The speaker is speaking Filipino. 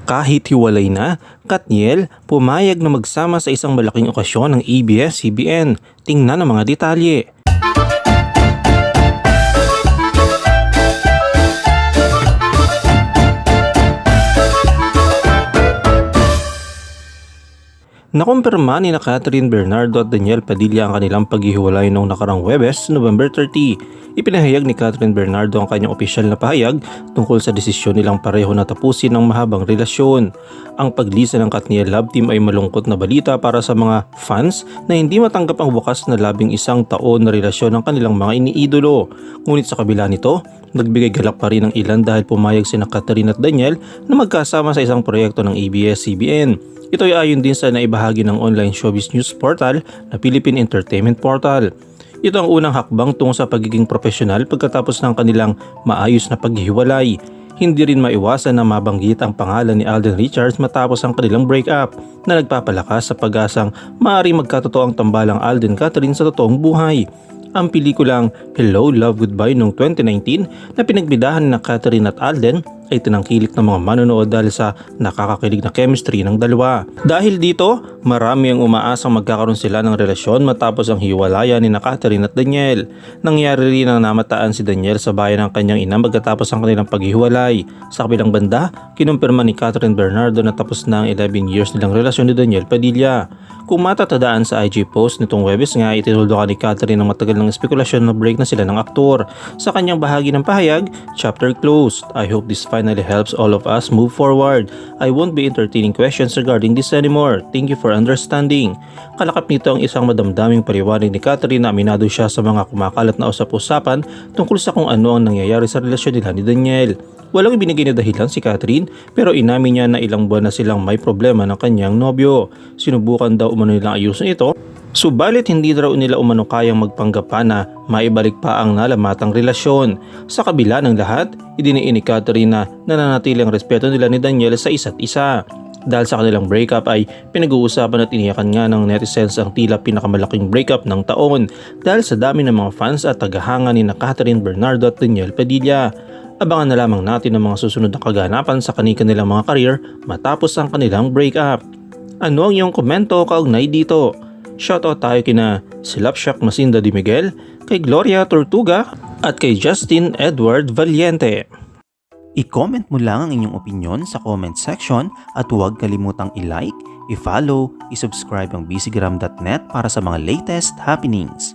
Kahit hiwalay na, Katniel pumayag na magsama sa isang malaking okasyon ng ABS-CBN. Tingnan ang mga detalye. Nakumpirma ni Catherine Bernardo at Daniel Padilla ang kanilang paghihiwalay noong nakarang Huwebes, November 30. Ipinahayag ni Catherine Bernardo ang kanyang opisyal na pahayag tungkol sa desisyon nilang pareho na tapusin ang mahabang relasyon. Ang paglisa ng Katniel Love Team ay malungkot na balita para sa mga fans na hindi matanggap ang wakas na 11 taon na relasyon ng kanilang mga iniidolo. Ngunit sa kabila nito, nagbigay galak pa rin ang ilan dahil pumayag sina Catherine at Daniel na magkasama sa isang proyekto ng ABS-CBN. Ito ay ayon din sa naibahagi ng online showbiz news portal na Philippine Entertainment Portal. Ito ang unang hakbang tungo sa pagiging profesional pagkatapos ng kanilang maayos na paghihiwalay. Hindi rin maiwasan na mabanggit ang pangalan ni Alden Richards matapos ang kanilang breakup na nagpapalakas sa pag-asang maaaring magkatotoo ang tambalang Alden Catherine sa totoong buhay. Ang pelikulang Hello, Love, Goodbye noong 2019 na pinagbidahan ni Catherine at Alden ay tinangkilik ng mga manonood dahil sa nakakakilig na chemistry ng dalawa. Dahil dito, marami ang umaasang magkakaroon sila ng relasyon matapos ang hiwalayan ni Catherine at Daniel. Nangyari rin ang namataan si Daniel sa bayan ng kanyang ina pagkatapos ang kanilang paghihiwalay. Sa kabilang banda, kinumpirma ni Catherine Bernardo na tapos na ang 11 years nilang relasyon ni Daniel Padilla. Kung matatadaan sa IG post nitong Huwebes nga, itinuldukan ni Catherine ng matagal ng spekulasyon na break na sila ng aktor. Sa kanyang bahagi ng pahayag, chapter closed. I hope this finally helps all of us move forward. I won't be entertaining questions regarding this anymore. Thank you for understanding. Kalakap nito ang isang madamdaming paliwanag ni Catherine na aminado siya sa mga kumakalat na usap-usapan tungkol sa kung ano ang nangyayari sa relasyon nila ni Daniel. Walang ibinigay na dahilan si Catherine pero inamin niya na ilang buwan na silang may problema ng kanyang nobyo. Sinubukan daw umano nilang ayusin ito, subalit hindi daw nila umano kayang magpanggap pa na maibalik pa ang nalamatang relasyon. Sa kabila ng lahat, idiniin ni Catherine na nananatili ang respeto nila ni Daniel sa isa't isa. Dahil sa kanilang breakup ay pinag-uusapan at iniyakan nga ng netizens ang tila pinakamalaking breakup ng taon dahil sa dami ng mga fans at tagahanga ni Catherine Bernardo at Daniel Padilla. Abangan na lamang natin ang mga susunod na kaganapan sa kanilang mga career matapos ang kanilang breakup. Ano ang iyong komento kaugnay dito? Shoutout tayo kina Silapshak Masinda Di Miguel, kay Gloria Tortuga at kay Justin Edward Valiente. I-comment mo lang ang inyong opinion sa comment section at huwag kalimutang i-like, i-follow, i-subscribe ang bcgram.net para sa mga latest happenings.